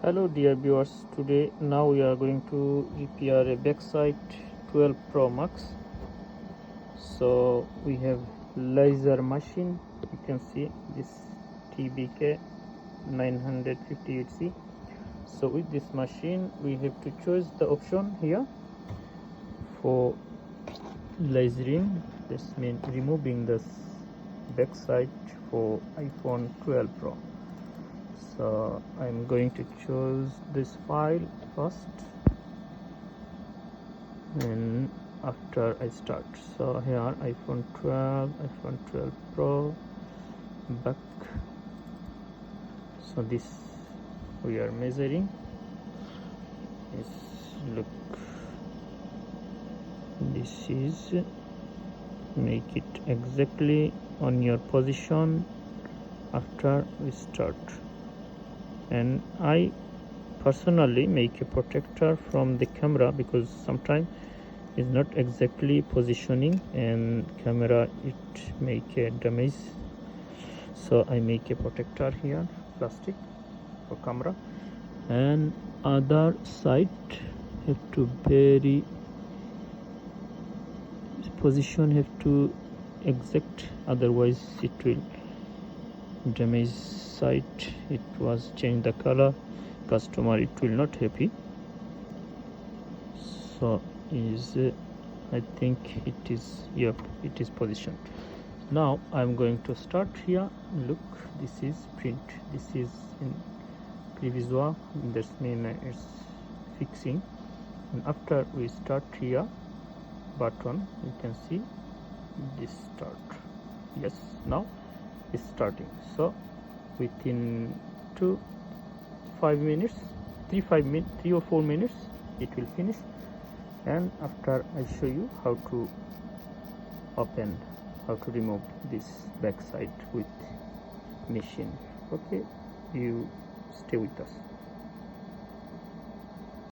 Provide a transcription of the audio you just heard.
Hello dear viewers, today now we are going to repair a Backside 12 Pro Max. So we have laser machine. You can see this TBK 958C. So with this machine we have to choose the option here for lasering. This means removing this backside for iPhone 12 Pro. So I'm going to choose this file first, and after I start. So here iPhone 12 Pro back. So this we are measuring is, look, this is, make it exactly on your position after we start. And I personally make a protector from the camera because sometimes it's not exactly positioning and camera it make a damage. So I make a protector here, plastic for camera, and other side have to very position have to exact, otherwise it will damage site. It was change the color, customer it will not happy. So is I think it is, yep, it is positioned. Now I'm going to start here. Look, this is print, this is in previous one, that means it's fixing. And after we start here button, you can see this start. Yes, now it's starting. So within 5 minutes, 3 or 4 minutes it will finish. And after I show you how to open, how to remove this backside with machine. Okay, you stay with us.